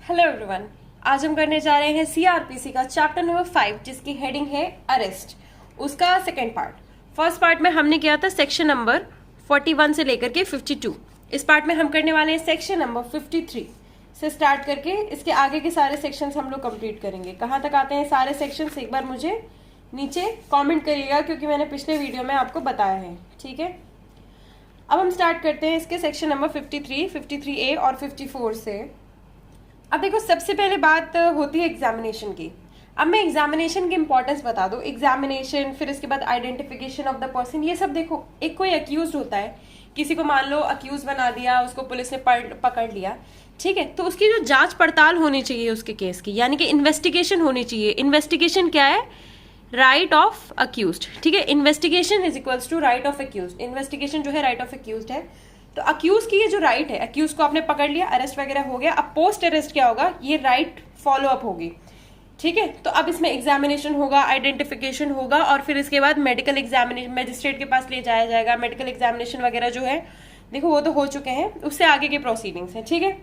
Hello everyone. आज हम करने जा रहे हैं सीआरपीसी का चैप्टर नंबर 5 जिसकी हेडिंग है अरेस्ट। उसका सेकंड पार्ट। फर्स्ट पार्ट में हमने किया था सेक्शन नंबर 41 से लेकर के 52। इस पार्ट में हम करने वाले हैं सेक्शन नंबर 53 से स्टार्ट करके इसके आगे के सारे सेक्शंस हम लोग कंप्लीट करेंगे। कहाँ तक आते हैं सारे सेक्शंस एक बार मुझे नीचे कॉमेंट करिएगा, क्योंकि मैंने पिछले वीडियो में आपको बताया है। ठीक है, अब हम स्टार्ट करते हैं इसके सेक्शन नंबर 53, 53A और 54 से। अब देखो, सबसे पहले बात होती है एग्जामिनेशन की। अब मैं एग्जामिनेशन की इंपॉर्टेंस बता दूं। एग्जामिनेशन, फिर इसके बाद आइडेंटिफिकेशन ऑफ द पर्सन, ये सब देखो। एक कोई अक्यूज होता है, किसी को मान लो अक्यूज बना दिया, उसको पुलिस ने पकड़ लिया, ठीक है, तो उसकी जो जांच पड़ताल होनी चाहिए उसके केस की, यानी कि इन्वेस्टिगेशन होनी चाहिए। इन्वेस्टिगेशन क्या है? Right of accused. ठीक है, investigation is equals to right of accused. Investigation जो है राइट ऑफ अक्यूज्ड है। तो अक्यूज की ये जो राइट है, अक्यूज को आपने पकड़ लिया, अरेस्ट वगैरह हो गया, अब पोस्ट अरेस्ट क्या होगा? ये राइट फॉलो अप होगी। ठीक है, तो अब इसमें एग्जामिनेशन होगा, आइडेंटिफिकेशन होगा, और फिर इसके बाद मेडिकल एग्जामिनेशन मजिस्ट्रेट के पास ले जाया जाएगा। मेडिकल एग्जामिनेशन वगैरह जो है देखो वो तो हो चुके हैं, उससे आगे के प्रोसीडिंग्स हैं। ठीक है,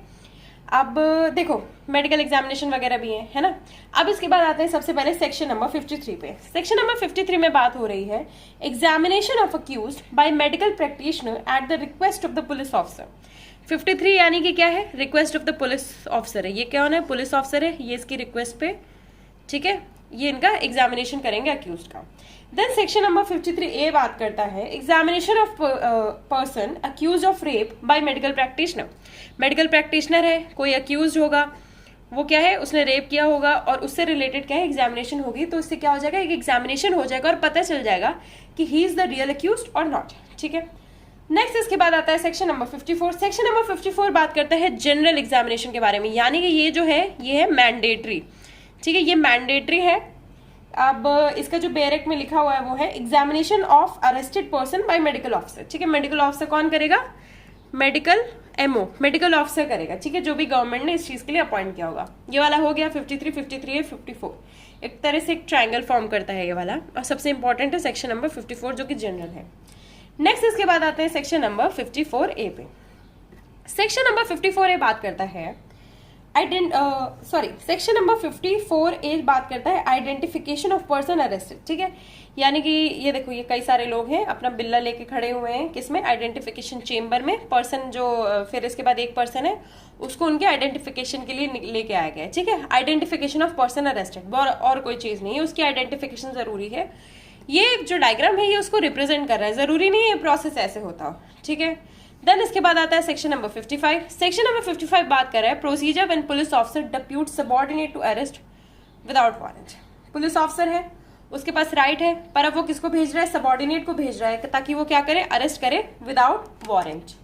अब देखो मेडिकल एग्जामिनेशन वगैरह भी है ना। अब इसके बाद आते हैं सबसे पहले सेक्शन नंबर 53 पे। सेक्शन नंबर 53 में बात हो रही है examination of accused by medical practitioner at the request of the police officer. 53 यानी कि क्या है? Request of the police officer है। ये कौन है? पुलिस ऑफिसर है, ये इसकी रिक्वेस्ट पे, ठीक है, ये इनका एग्जामिनेशन करेंगे अक्यूज्ड का। देन सेक्शन नंबर 53A बात करता है examination of person accused of rape by medical practitioner. Medical practitioner है, कोई अक्यूज होगा, वो क्या है, उसने रेप किया होगा और उससे रिलेटेड क्या है, एग्जामिनेशन होगी। तो इससे क्या हो जाएगा? एक एग्जामिनेशन हो जाएगा और पता चल जाएगा कि he is the real accused और नॉट। ठीक है, नेक्स्ट इसके बाद आता है सेक्शन नंबर 54। सेक्शन नंबर 54 बात करता है जनरल एग्जामिनेशन के बारे में, यानी कि ये जो है ये है मैंडेटरी। ठीक है, ये मैंडेटरी है। अब इसका जो बेरेक में लिखा हुआ है वो है examination of arrested person by medical officer. ठीक है, मेडिकल ऑफिसर कौन करेगा? मेडिकल एमओ, मेडिकल ऑफिसर करेगा। ठीक है, जो भी गवर्नमेंट ने इस चीज के लिए अपॉइंट किया होगा। ये वाला हो गया 53, 53A, 54। एक तरह से एक ट्रायंगल फॉर्म करता है ये वाला, और सबसे इंपॉर्टेंट है सेक्शन नंबर 54 जो कि जनरल है। नेक्स्ट इसके बाद आते हैं सेक्शन नंबर 54A पे। सेक्शन नंबर 54A बात करता है सेक्शन नंबर 54A बात करता है आइडेंटिफिकेशन ऑफ पर्सन अरेस्टेड। ठीक है, यानी कि ये देखो, ये कई सारे लोग हैं अपना बिल्ला लेके खड़े हुए हैं, किसमें? आइडेंटिफिकेशन चेम्बर में। पर्सन जो फिर इसके बाद एक पर्सन है, उसको उनके आइडेंटिफिकेशन के लिए लेके आया गया है। ठीक है, आइडेंटिफिकेशन ऑफ पर्सन अरेस्टेड, और कोई चीज नहीं है, उसकी आइडेंटिफिकेशन जरूरी है। ये जो डायग्राम है ये उसको रिप्रेजेंट कर रहा है, जरूरी नहीं है ये प्रोसेस ऐसे होता हो। ठीक है, देन इसके बाद आता है सेक्शन नंबर 55। सेक्शन नंबर 55 बात कर रहा है procedure when police officer depute subordinate to arrest without warrant. Police officer है, उसके पास राइट है, पर अब वो किसको भेज रहा है? सबऑर्डिनेट को भेज रहा है, ताकि वो क्या करे? अरेस्ट करे विदाउट वारंट।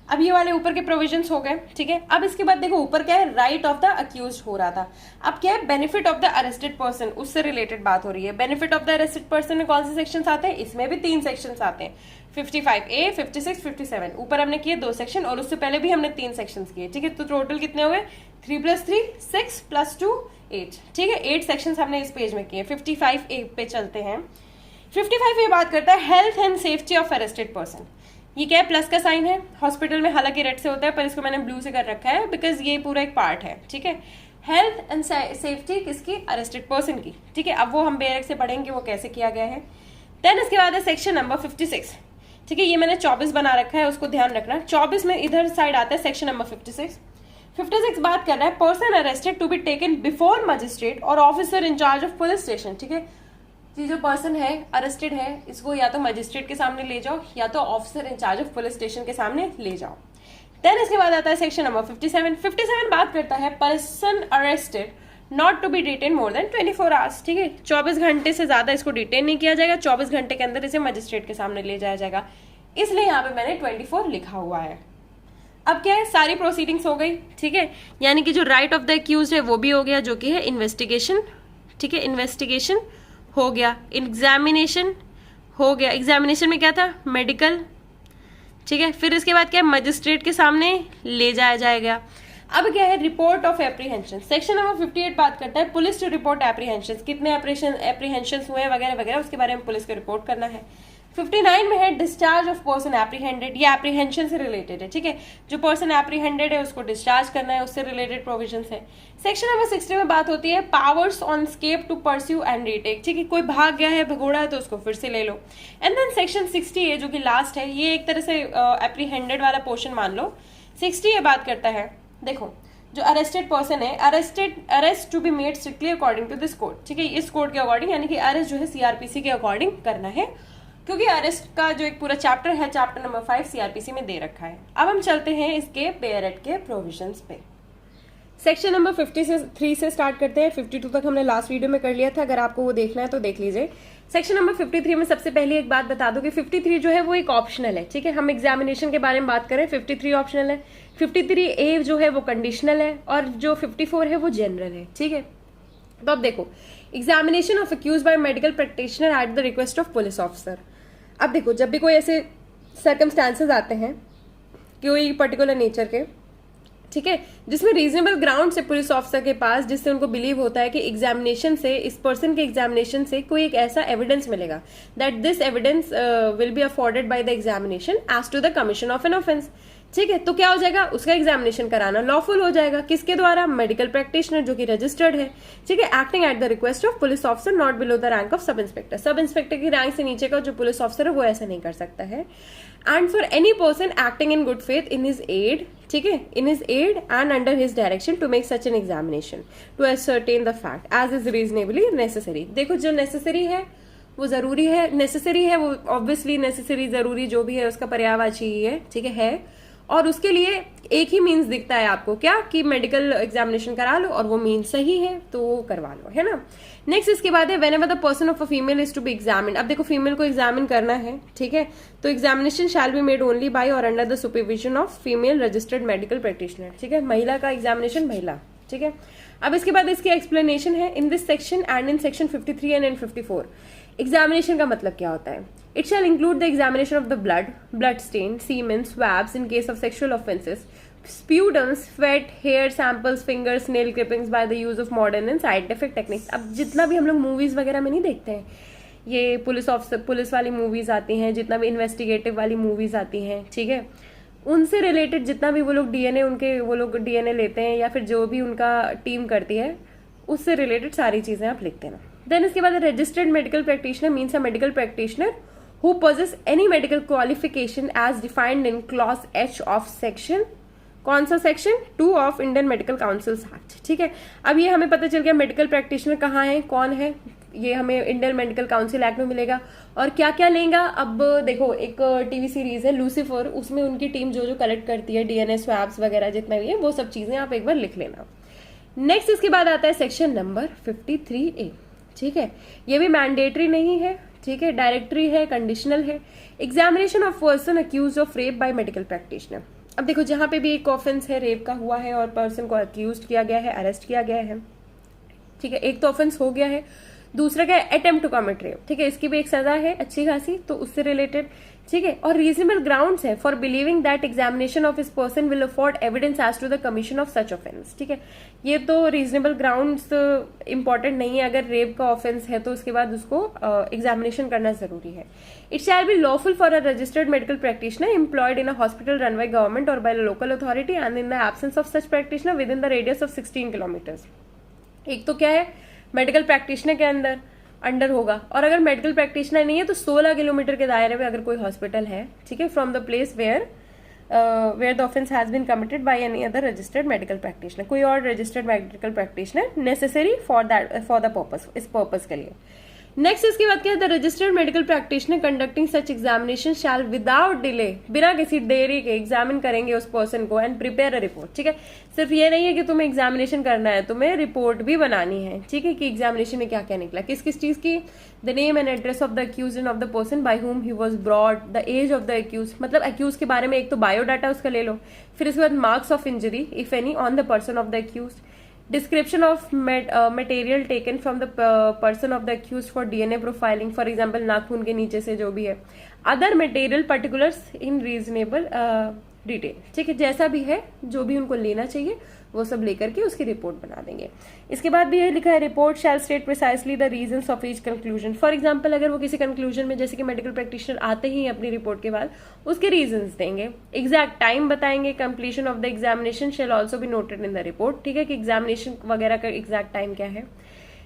अब ये वाले ऊपर के प्रोविजंस हो गए। ठीक है, अब इसके बाद देखो ऊपर क्या है? राइट ऑफ द अक्यूज्ड हो रहा था, अब क्या है? Benefit of the arrested person, उससे रिलेटेड बात हो रही है। Benefit of the arrested person में कौन से सेक्शंस आते हैं? इसमें भी 3 सेक्शंस आते हैं, 55A, 56, 57। ऊपर हमने किए 2 सेक्शन और उससे पहले भी हमने 3 सेक्शंस किए। ठीक है, तो टोटल कितने हो गए? 3 + 3 6 + 2 8। ठीक है, 8 सेक्शंस हमने इस पेज में किए। 55A पे चलते हैं। 55A बात करता है health and safety of arrested person. ये क्या है? प्लस का साइन है। हॉस्पिटल में हालांकि रेड से होता है, पर इसको मैंने ब्लू से कर रखा है बिकॉज ये पूरा एक पार्ट है। ठीक है, हेल्थ एंड सेफ्टी किसकी? अरेस्टेड पर्सन की। ठीक है, अब वो हम बेरेक से पढ़ेंगे वो कैसे किया गया है। देन इसके बाद है सेक्शन नंबर 56। ठीक है, ये मैंने 24 बना रखा है, उसको ध्यान रखना। 24 में इधर साइड आता है सेक्शन नंबर 56। 56 बात कर रहा है person arrested to be taken before magistrate or officer in charge of police station. ठीक है, ये जो पर्सन है अरेस्टेड है, इसको या तो मजिस्ट्रेट के सामने ले जाओ या तो officer in charge of police station के सामने ले जाओ। देन इसके बाद आता है सेक्शन नंबर 57। 57 बात करता है person arrested not to be detained more than 24 hours. ठीक है, 24 घंटे से ज्यादा इसको डिटेन नहीं किया जाएगा, 24 घंटे के अंदर इसे मजिस्ट्रेट के सामने ले जाया जाएगा, इसलिए यहाँ पे मैंने 24 लिखा हुआ है। अब क्या है? सारी प्रोसीडिंग्स हो गई। ठीक है, यानी कि जो राइट ऑफ द अक्यूज है वो भी हो गया, जो कि है इन्वेस्टिगेशन। ठीक है, इन्वेस्टिगेशन हो गया, एग्जामिनेशन हो गया। एग्जामिनेशन में क्या था? मेडिकल। ठीक है, फिर इसके बाद क्या है? मजिस्ट्रेट के सामने ले जाया जाएगा। अब क्या है? Report of apprehension. Section number 58 बात करता है पुलिस टू रिपोर्ट एप्रीहेंशन, कितने एप्रीहेंशन हुए वगैरह वगैरह, उसके बारे में पुलिस को रिपोर्ट करना है। 59 में है डिस्चार्ज ऑफ पर्सन एप्रीहेंडेड, ये एप्रीहेंशन से रिलेटेड है, ठीक है। जो पर्सन एप्रीहेंडेड है उसको डिस्चार्ज करना है, उससे रिलेटेड प्रोविजंस है। सेक्शन नंबर 60 में बात होती है powers on escape to pursue and retake, ठीक है। कोई भाग गया है, भगोड़ा है, तो उसको फिर से ले लो। एंड देन सेक्शन 60 है जो कि लास्ट है, ये एक तरह से एप्रीहेंडेड वाला पोर्शन मान लो। 60 ये बात करता है, देखो जो अरेस्टेड पर्सन है, arrest to be made strictly according to this code, ठीक है। इस कोड के अकॉर्डिंग, यानी कि अरेस्ट जो है सीआरपीसी के अकॉर्डिंग करना है, क्योंकि अरेस्ट का जो एक पूरा चैप्टर है, चैप्टर नंबर 5 सीआरपीसी में दे रखा है। अब हम चलते हैं इसके पेयर एक्ट के प्रोविजंस पे। सेक्शन नंबर 53 से स्टार्ट करते हैं। 52 तक हमने लास्ट वीडियो में कर लिया था, अगर आपको वो देखना है तो देख लीजिए। सेक्शन नंबर 53 में सबसे पहले एक बात बता दो कि 53 जो है वो एक ऑप्शनल है, ठीक है। हम एग्जामिनेशन के बारे में बात करें, 53 ऑप्शनल है, 53A जो है वो कंडीशनल है, और जो 54 है वो जनरल है, ठीक है। तो अब देखो, examination of accused by medical practitioner at the request of police officer. अब देखो, जब भी कोई ऐसे सर्कमस्टांसेस आते हैं कोई पर्टिकुलर नेचर के, ठीक है, जिसमें रीजनेबल ग्राउंड से पुलिस ऑफिसर के पास, जिससे उनको बिलीव होता है कि एग्जामिनेशन से, इस पर्सन के एग्जामिनेशन से कोई एक ऐसा एविडेंस मिलेगा that this evidence will be afforded by the examination as to the commission of an offence, ठीक है। तो क्या हो जाएगा, उसका एग्जामिनेशन कराना लॉफुल हो जाएगा। किसके द्वारा? मेडिकल प्रैक्टिशनर जो कि रजिस्टर्ड है, ठीक है, acting at the request of police officer not below the rank of sub inspector. Sub inspector की रैंक से नीचे का जो पुलिस ऑफिसर है वो ऐसा नहीं कर सकता है। And for any person acting in good faith in his aid, ठीक है, in his aid and under his direction to make such an examination to ascertain the fact as is reasonably necessary. देखो, जो necessary है वो जरूरी है, necessary है वो ऑब्वियसली, नेसेसरी जरूरी जो भी है उसका पर्यायवाची ही है, ठीक है। और उसके लिए एक ही मीन्स दिखता है आपको, क्या कि मेडिकल एग्जामिनेशन करा लो, और वो मीन्स सही है तो वो करवा लो, है ना। नेक्स्ट इसके बाद है whenever the person of a female is to be examined. अब देखो, फीमेल को एग्जामिन करना है, ठीक है, तो examination shall be made only by or under the supervision of female registered medical practitioner, ठीक है। महिला का एग्जामिनेशन महिला, ठीक है। अब इसके बाद इसकी एक्सप्लेनेशन है in this section and in section 53 and in 54। Examination का मतलब क्या होता है? It shall include the examination of the blood, blood stain, semen, swabs in case of sexual offences, sputums, sweat, hair samples, fingers, nail clippings by the use of modern and scientific techniques। अब जितना भी हम लोग movies वगैरह में नहीं देखते हैं, ये पुलिस ऑफिसर, पुलिस वाली मूवीज आती हैं, जितना भी इन्वेस्टिगेटिव वाली मूवीज आती हैं, ठीक है, उनसे रिलेटेड जितना भी वो लोग डीएनए, उनके वो लोग डीएनए लेते हैं, या फिर जो भी उनका टीम करती है, उससे रिलेटेड सारी चीजें आप लिखते हैं। देन इसके बाद registered medical practitioner means a medical practitioner who possess any medical qualification as defined in clause H of section, कौन सा section 2 of Indian medical councils act, ठीक है। अब ये हमें पता चल गया मेडिकल प्रैक्टिशनर कहाँ है, कौन है, ये हमें इंडियन मेडिकल काउंसिल एक्ट में मिलेगा। और क्या क्या लेगा, अब देखो, एक टीवी सीरीज है लूसीफर, उसमें उनकी टीम जो जो कलेक्ट करती है डीएनए स्वैब्स वगैरह जितना भी है, वो सब चीजें आप एक बार लिख लेना। नेक्स्ट इसके बाद आता है सेक्शन नंबर 53A, ठीक है। ये भी मैंडेटरी नहीं है, ठीक है, डायरेक्टरी है, कंडीशनल है। Examination of person accused of rape by medical practitioner. अब देखो, जहां पे भी एक ऑफेंस है, रेप का हुआ है और पर्सन को अक्यूज किया गया है, अरेस्ट किया गया है, ठीक है, एक तो ऑफेंस हो गया है, दूसरा क्या है, अटेम्प्ट टू कमिट रेप, ठीक है, इसकी भी एक सजा है अच्छी खासी, तो उससे रिलेटेड, ठीक है। और रीजनेबल ग्राउंड्स है for believing that examination of his person will afford evidence as to the commission of such offence, ठीक है। ये तो रीजनेबल ग्राउंड्स इंपॉर्टेंट नहीं है, अगर रेप का ऑफेंस है तो उसके बाद उसको एग्जामिनेशन करना जरूरी है। It shall be lawful for a registered medical practitioner employed in a hospital run by government or by local authority and in the absence of such practitioner within the radius of 16 kilometres. एक तो क्या है, medical practitioner के under होगा, और अगर medical practitioner नहीं है तो 16 किलोमीटर के दायरे में अगर कोई हॉस्पिटल है, ठीक है, from the place where the offence has been committed by any other registered medical practitioner, कोई और registered medical practitioner necessary for the purpose, इस पर्पस के लिए। नेक्स्ट इसके बाद क्या है, the registered medical practitioner conducting such examination shall without delay, बिना किसी देरी के एग्जामिन करेंगे उस पर्सन को एंड प्रिपेयर अ रिपोर्ट, ठीक है। सिर्फ ये नहीं है कि तुम्हें एग्जामिनेशन करना है, तुम्हें रिपोर्ट भी बनानी है, ठीक है, कि एग्जामिनेशन में क्या क्या निकला, किस किस चीज की, the name and address of the accused and of the person by whom he was brought, the age of the accused, मतलब अक्यूज के बारे में एक तो बायोडाटा उसका ले लो, फिर इसके बाद marks of injury if any on the person of the accused, description of material taken from the person of the accused for DNA profiling, for example नाखून के नीचे से जो भी है, other material particulars in reasonable detail, ठीक है, जैसा भी है जो भी उनको लेना चाहिए वो सब लेकर के उसकी रिपोर्ट बना देंगे। इसके बाद भी ये लिखा है report shell state precisely the reasons of each conclusion. For example अगर वो किसी कंक्लूजन में, जैसे कि मेडिकल प्रैक्टिशनर आते ही अपनी रिपोर्ट के बाद उसके रीजंस देंगे, एग्जैक्ट टाइम बताएंगे, completion of the examination shall also be noted in the report, ठीक है, कि एग्जामिनेशन वगैरह का एग्जैक्ट टाइम क्या है।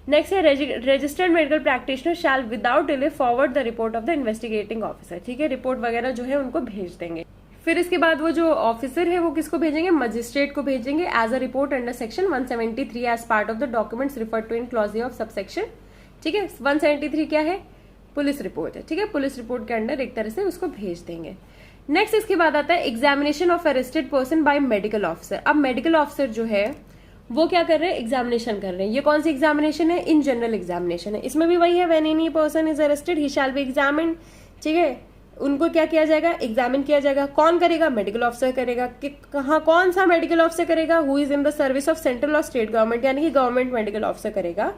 नेक्स्ट है registered medical practitioner shall without delay forward the report of the investigating officer, ठीक है, रिपोर्ट वगैरह जो है उनको भेज देंगे। फिर इसके बाद वो जो ऑफिसर है वो किसको भेजेंगे, मजिस्ट्रेट को भेजेंगे as a report under section 173 as part of the documents referred to in clause of subsection, ठीक है। 173 क्या है, पुलिस रिपोर्ट है, ठीक है, पुलिस रिपोर्ट के अंडर एक तरह से उसको भेज देंगे। नेक्स्ट इसके बाद आता है examination of arrested person by medical officer. अब मेडिकल ऑफिसर जो है वो क्या कर रहे हैं, एग्जामिनेशन कर रहे हैं। ये कौन सी एग्जामिनेशन है, इन जनरल एग्जामिनेशन है। इसमें भी वही है, when any person is arrested he shall be examined, ठीक है, उनको क्या किया जाएगा, एग्जामिन किया जाएगा। कौन करेगा, मेडिकल ऑफिसर करेगा। कि कहाँ, कौन सा मेडिकल ऑफिसर करेगा, who is in the service of central और स्टेट गवर्नमेंट, यानी कि गवर्नमेंट मेडिकल ऑफिसर करेगा,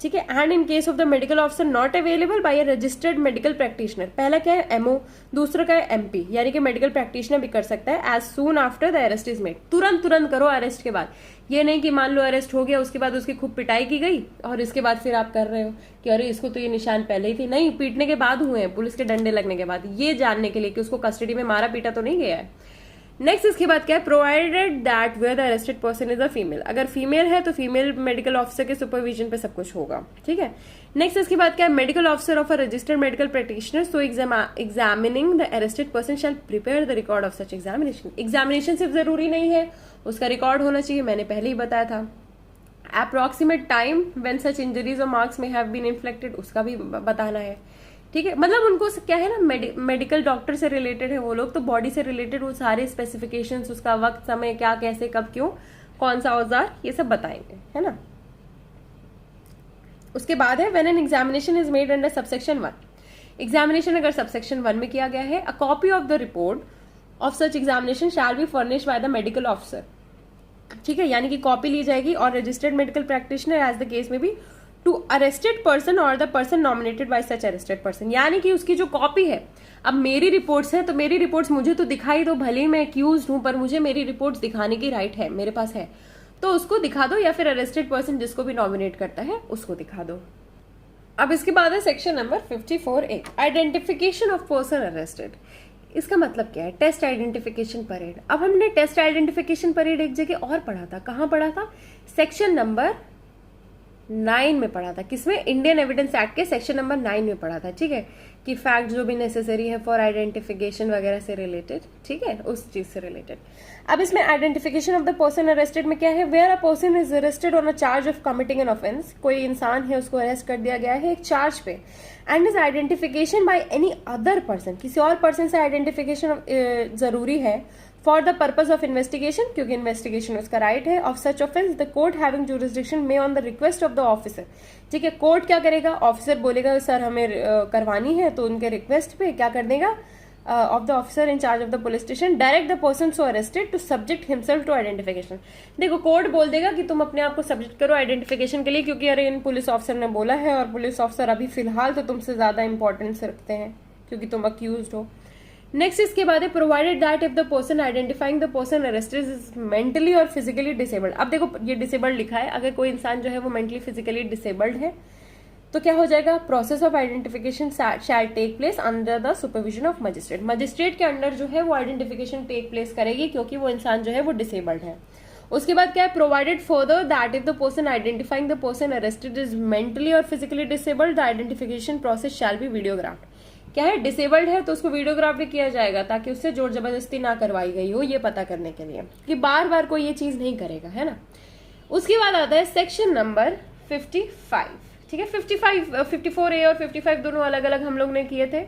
ठीक है। And in case of the medical officer not available by a registered medical practitioner, पहला क्या है एमओ, दूसरा क्या है एमपी, यानी कि मेडिकल प्रैक्टिशनर भी कर सकता है as soon after the arrest is made, तुरंत करो अरेस्ट के बाद। ये नहीं कि मान लो अरेस्ट हो गया उसके बाद उसकी खूब पिटाई की गई और इसके बाद फिर आप कर रहे हो कि अरे इसको तो ये निशान पहले ही थे, नहीं, पीटने के बाद हुए हैं, पुलिस के डंडे लगने के बाद, ये जानने के लिए कि उसको कस्टडी में मारा पीटा तो नहीं गया है। नेक्स्ट इसके बाद क्या है, provided that where the arrested person is a female, अगर फीमेल है तो फीमेल मेडिकल ऑफिसर के सुपरविजन पे सब कुछ होगा, ठीक है। नेक्स्ट इसके बाद क्या है, medical officer of a registered medical practitioner so examining the arrested person shall prepare the record of such examination. Examination सिर्फ जरूरी नहीं है, उसका रिकॉर्ड होना चाहिए, मैंने पहले ही बताया था। Approximate time when such injuries और मार्क्स में हैव बीन इन्फ्लिक्टेड, उसका भी बताना है, ठीक है। मतलब उनको क्या है ना, मेडिकल डॉक्टर से रिलेटेड है वो लोग, तो बॉडी से रिलेटेड वो सारे स्पेसिफिकेशंस, उसका वक्त, समय, क्या, कैसे, कब, क्यों, कौन सा औजार, ये सब बताएंगे, है ना। उसके बाद है when an examination is made under subsection 1, examination अगर सबसेक्शन 1 में किया गया है, a copy of the report of such examination shall be furnished by the medical officer, ठीक है, यानी कि कॉपी ली जाएगी और registered medical practitioner as the case में भी टू अरेस्टेड पर्सन और the person nominated by such arrested person, यानी कि उसकी जो कॉपी है, अब मेरी रिपोर्ट्स है तो मेरी रिपोर्ट्स मुझे तो दिखाई दो, भले ही मैं एक्यूज हूं पर मुझे मेरी रिपोर्ट्स दिखाने की राइट है, मेरे पास है, तो उसको दिखा दो, या फिर अरेस्टेड पर्सन जिसको भी नॉमिनेट करता है उसको दिखा दो। अब इसके बाद है section number 54A, identification of person arrested. इसका मतलब क्या है, टेस्ट आइडेंटिफिकेशन परेड। अब हमने टेस्ट आइडेंटिफिकेशन परेड एक जगह और पढ़ा था, कहां पढ़ा था, सेक्शन नंबर 9 में पढ़ा था, किसमें, इंडियन एविडेंस एक्ट के सेक्शन नंबर 9 में पढ़ा था, ठीक है, कि फैक्ट जो भी नेसेसरी है फॉर आइडेंटिफिकेशन वगैरह से रिलेटेड, ठीक है, उस चीज से रिलेटेड। अब इसमें identification of the person arrested में क्या है, where a person is arrested on a charge of committing an offence, कोई इंसान है उसको अरेस्ट कर दिया गया है एक चार्ज पे, and is identification bye any other person, किसी और पर्सन से आइडेंटिफिकेशन जरूरी है for the purpose of investigation, क्योंकि इन्वेस्टिगेशन उसका राइट है, of such offence the court having jurisdiction may on the request of the officer, ठीक है, कोर्ट क्या करेगा, ऑफिसर बोलेगा सर हमें करवानी है, तो उनके रिक्वेस्ट पे क्या कर देगा, of the officer in charge of the police station direct the person so arrested to subject himself to identification. देखो कोर्ट बोल देगा कि तुम अपने आप को सब्जेक्ट करो आइडेंटिफिकेशन के लिए, क्योंकि अरे इन पुलिस ऑफिसर ने बोला है और पुलिस ऑफिसर अभी फिलहाल तो तुमसे ज्यादा इंपॉर्टेंस रखते हैं क्योंकि तुम अक्यूज्ड हो। नेक्स्ट इसके बाद है provided that if the person identifying the person arrested is mentally or physically disabled. अब देखो ये डिसेबल्ड लिखा है, अगर कोई इंसान जो है वो मेंटली फिजिकली डिसेबल्ड है तो क्या हो जाएगा, process of identification shall take place under the supervision of magistrate. Magistrate के अंडर जो है वो आइडेंटिफिकेशन टेक प्लेस करेगी क्योंकि वो इंसान जो है वो डिसेबल्ड है। उसके बाद क्या है, provided further that if the person identifying the person arrested is mentally or physically disabled the identification process shall be videographed. क्या है, डिसेबल्ड है तो उसको वीडियोग्राफ भी किया जाएगा ताकि उससे जोर जबरदस्ती ना करवाई गई हो, ये पता करने के लिए कि बार बार कोई ये चीज नहीं करेगा, है ना। उसके बाद आता है सेक्शन नंबर 55, ठीक है। 54A और 55 दोनों अलग अलग हम लोग ने किए थे।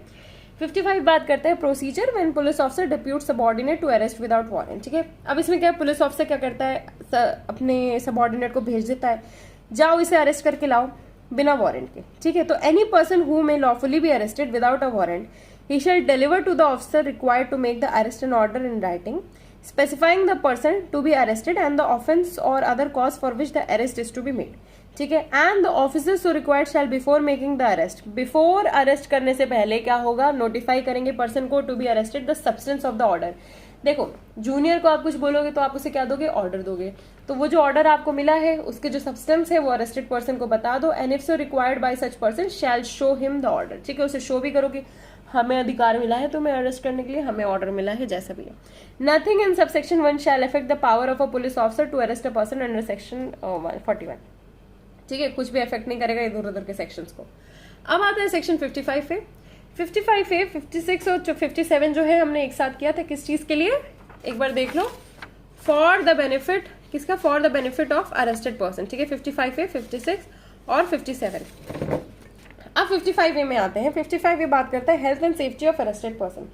55 बात करते हैं procedure when police officer depute subordinate to arrest without warrant, ठीक है। अब इसमें क्या है, पुलिस ऑफिसर क्या करता है, अपने सबऑर्डिनेट को भेज देता है, जाओ इसे अरेस्ट करके लाओ बिना वारंट के, ठीक है। तो any person who may lawfully be arrested without a warrant he shall deliver to the officer required to make the arrest and order in writing specifying the person to be arrested and the offence or other cause for which the arrest is to be made, ठीक है। And the officer so required shall before making the arrest, before arrest करने से पहले क्या होगा, notify करेंगे person को to be arrested the substance of the order, देखो जूनियर को आप कुछ बोलोगे तो आप उसे क्या दोगे, ऑर्डर दोगे, तो वो जो ऑर्डर आपको मिला है उसके जो सब्सटेंस है वो अरेस्टेड पर्सन को बता दो, and if so required by such person shall show him the order, ठीक है, उसे शो भी करो कि हमें अधिकार मिला है तुम्हें अरेस्ट करने के लिए, हमें ऑर्डर मिला है, जैसा भी है। Nothing in subsection 1 shall affect the power of a police officer to arrest a person under section 41, ठीक है, कुछ भी अफेक्ट नहीं करेगा इधर उधर के सेक्शंस को। अब आता है सेक्शन 55 ए। 55 ए, 56 और 57 जो है हमने एक साथ किया था, किस चीज के लिए, एक बार देख लो, फॉर द बेनिफिट, किसका, for the benefit of arrested person, ठीक है, 55 ए, 56 और 57। अब 55 ए में आते हैं। 55 ए बात करता है health and safety of arrested person.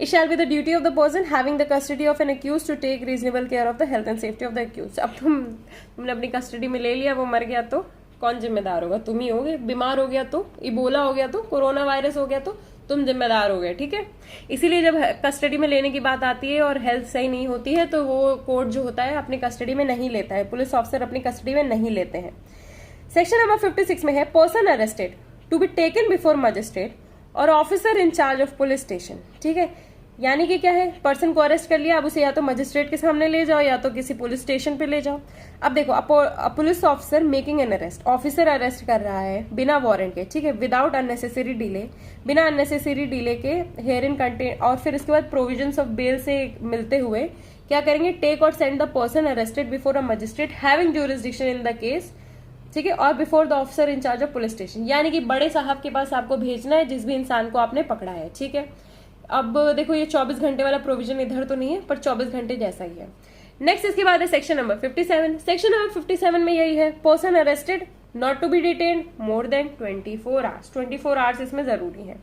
It shall be the duty of the person having the custody of an accused to take reasonable care of the health and safety of the accused. अब तुमने अपनी custody में ले लिया, वो मर गया तो कौन जिम्मेदार होगा, तुम ही होगे, बीमार हो गया तो, इबोला हो गया तो, कोरोना वायरस हो गया तो तुम जिम्मेदार हो गए, ठीक है। इसीलिए जब कस्टडी में लेने की बात आती है और हेल्थ सही नहीं होती है तो वो कोर्ट जो होता है अपनी कस्टडी में नहीं लेता है, पुलिस ऑफिसर अपनी कस्टडी में नहीं लेते हैं। सेक्शन नंबर 56 में है person arrested to be taken before magistrate or officer in charge of police station, ठीक है, यानी कि क्या है, पर्सन को अरेस्ट कर लिया, अब उसे या तो मजिस्ट्रेट के सामने ले जाओ या तो किसी पुलिस स्टेशन पे ले जाओ। अब देखो police officer making an arrest, officer arrest कर रहा है बिना वारंट के, ठीक है, विदाउट अननेसेसरी डिले, बिना अननेसेसरी डिले के, हेयर इन कंटेंट, और फिर इसके बाद प्रोविजंस ऑफ बेल से मिलते हुए क्या करेंगे, टेक और send the person arrested before a magistrate having jurisdiction in the case, ठीक है, और before the officer in charge of police station, यानी कि बड़े साहब के पास आपको भेजना है जिस भी इंसान को आपने पकड़ा है, ठीक है। अब देखो ये 24 घंटे वाला प्रोविजन इधर तो नहीं है पर 24 घंटे जैसा ही है। नेक्स्ट इसके बाद है सेक्शन नंबर 57। सेक्शन नंबर 57 में यही है, person arrested not to be detained more than 24 hours. 24 hours इसमें जरूरी है।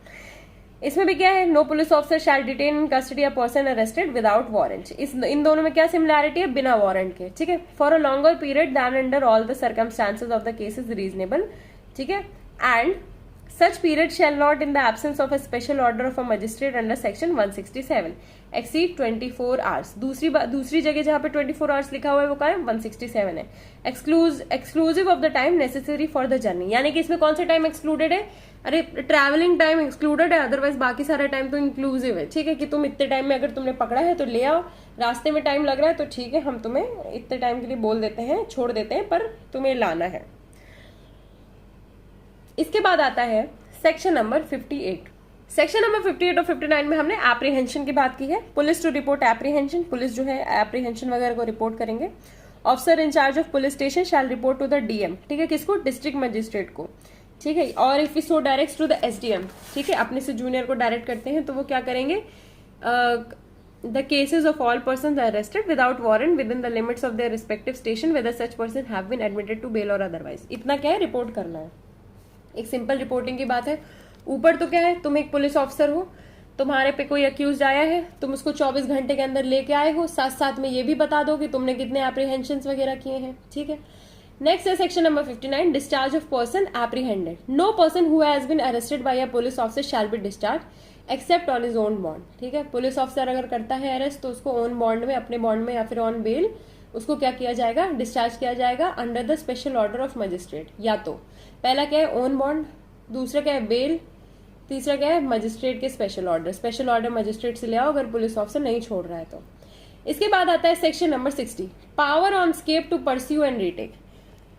इसमें भी क्या है, no police officer shall detain in custody a person arrested without warrant. इन दोनों में क्या सिमिलैरिटी है, बिना वारंट के, ठीक है, for a longer period than under all the circumstances of the case is reasonable, ठीक है, and such period shall not in the absence of a special order of a magistrate under section 167 exceed 24 hours। दूसरी जगह जहां पे 24 hours लिखा हुआ है वो क्या है, 167 है। Exclusive of the time necessary for the journey, यानी कि इसमें कौन सा टाइम एक्सक्लूडेड है, अरे ट्रैवलिंग टाइम एक्सक्लूडेड है, अदरवाइज बाकी सारा टाइम तो इंक्लूसिव है, ठीक है, कि तुम इतने टाइम में अगर तुमने पकड़ा है तो ले आओ, रास्ते में टाइम लग रहा है तो ठीक है, हम तुम्हें इतने टाइम के लिए बोल देते हैं, छोड़ देते हैं, पर तुम्हें लाना है। इसके बाद आता है सेक्शन नंबर 58। सेक्शन नंबर 58 और 59 में हमने एप्रीहेंशन की बात की है। Police to report apprehension, police जो है एप्रीहेंशन वगैरह को रिपोर्ट करेंगे। Officer in charge of police station shall report to the DM, ठीक है, किसको, डिस्ट्रिक्ट मजिस्ट्रेट को, ठीक है, और if so direct to the SDM, ठीक है, अपने से जूनियर को डायरेक्ट करते हैं तो वो क्या करेंगे, the cases of all person arrested without warrant within the limits of their respective station whether such person have been admitted to bail और अदरवाइज। इतना क्या है, रिपोर्ट करना है, एक सिंपल रिपोर्टिंग की बात है। ऊपर तो क्या है, तुम एक पुलिस ऑफिसर हो, तुम्हारे पे कोई अक्यूज आया है, तुम उसको 24 घंटे के अंदर लेके आए हो, साथ साथ में ये भी बता दो कि तुमने कितने एप्रीहेंशन वगैरह किए हैं, ठीक है। नेक्स्ट है section number 59, discharge of person apprehended. No person who has been arrested by a police officer shall be discharge except on his own bond, ठीक है, पुलिस ऑफिसर अगर करता है अरेस्ट तो उसको ऑन बॉन्ड में, अपने बॉन्ड में या फिर ऑन बेल उसको क्या किया जाएगा, डिस्चार्ज किया जाएगा under the special order of magistrate. या तो पहला क्या है, ओन बॉन्ड, दूसरा क्या है, बेल, तीसरा क्या है, मजिस्ट्रेट के special order. Special order magistrate से ले आओ अगर पुलिस ऑफिसर नहीं छोड़ रहा है तो। इसके बाद आता है section number 60, power on escape to pursue and retake.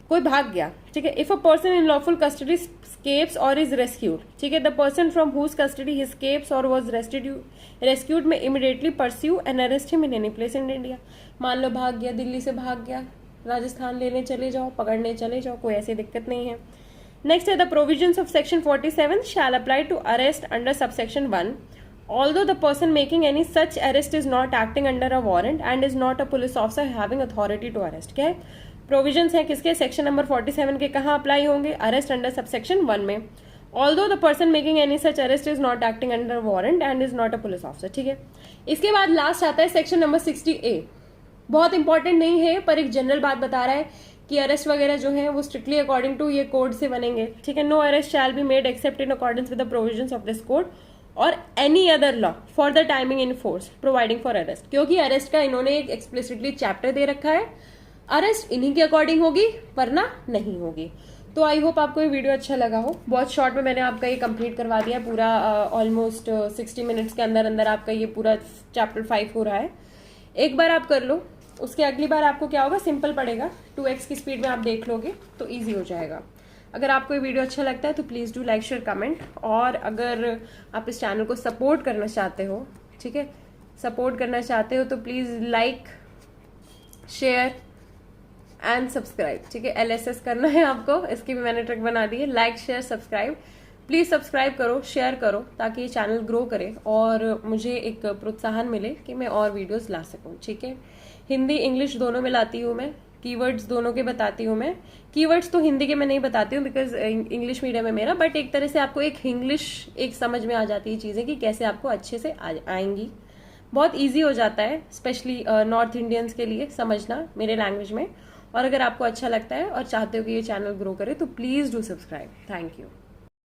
कोई भाग गया, ठीक है, if a person in lawful custody escapes और इज रेस्क्यूड, ठीक है, the person from whom custody he escapes और वाज रेस्क्यूड में immediately pursue and arrest him in any place in India. मान लो भाग गया, दिल्ली से भाग गया, राजस्थान लेने चले जाओ, पकड़ने चले जाओ, कोई ऐसी दिक्कत नहीं है। नेक्स्ट है the provisions of section 47 shall apply to arrest under subsection 1 although the person making any such arrest is not acting under a warrant and is not a police officer having authority to arrest। क्या है, provisions है किसके, section number 47 के, कहाँ apply होंगे, arrest under subsection 1 में, although the person making any such arrest is not acting under warrant and is not a police officer, ठीक है। इसके बाद लास्ट आता है सेक्शन नंबर 60A। बहुत इंपॉर्टेंट नहीं है पर एक जनरल बात बता रहा है कि अरेस्ट वगैरह जो है वो स्ट्रिक्टली अकॉर्डिंग टू ये कोड से बनेंगे, ठीक है। No arrest shall be made except in accordance with the provisions of this code or any other law for the timing in force providing for arrest. क्योंकि अरेस्ट का इन्होंने एक explicitly chapter दे रखा है, अरेस्ट इन्हीं के अकॉर्डिंग होगी वरना नहीं होगी। तो आई होप आपको ये वीडियो अच्छा लगा हो। बहुत शॉर्ट में मैंने आपका ये कंप्लीट करवा दिया पूरा, ऑलमोस्ट 60 मिनट्स के अंदर अंदर आपका ये पूरा चैप्टर 5 हो रहा है। एक बार आप कर लो, उसके अगली बार आपको क्या होगा, सिंपल पड़ेगा, 2x की स्पीड में आप देख लोगे तो ईजी हो जाएगा। अगर आपको ये वीडियो अच्छा लगता है तो please do like share comment, और अगर आप इस चैनल को सपोर्ट करना चाहते हो, ठीक है, सपोर्ट करना चाहते हो तो please like share and subscribe, ठीक है, LSS करना है आपको, इसकी भी मैंने ट्रिक बना दी है, like share subscribe. Please subscribe करो, शेयर करो, ताकि ये चैनल ग्रो करे और मुझे एक प्रोत्साहन मिले कि मैं और वीडियोस ला सकूं, ठीक है। हिंदी इंग्लिश दोनों में लाती हूँ मैं, कीवर्ड्स दोनों के बताती हूँ मैं। कीवर्ड्स तो हिंदी के मैं नहीं बताती हूँ बिकॉज इंग्लिश मीडियम है मेरा, बट एक तरह से आपको एक इंग्लिश एक समझ में आ जाती है चीज़ें कि कैसे आपको अच्छे से आएंगी। बहुत ईजी हो जाता है स्पेशली नॉर्थ इंडियंस के लिए समझना मेरे लैंग्वेज में। और अगर आपको अच्छा लगता है और चाहते हो कि ये चैनल ग्रो करे तो please do subscribe. Thank you.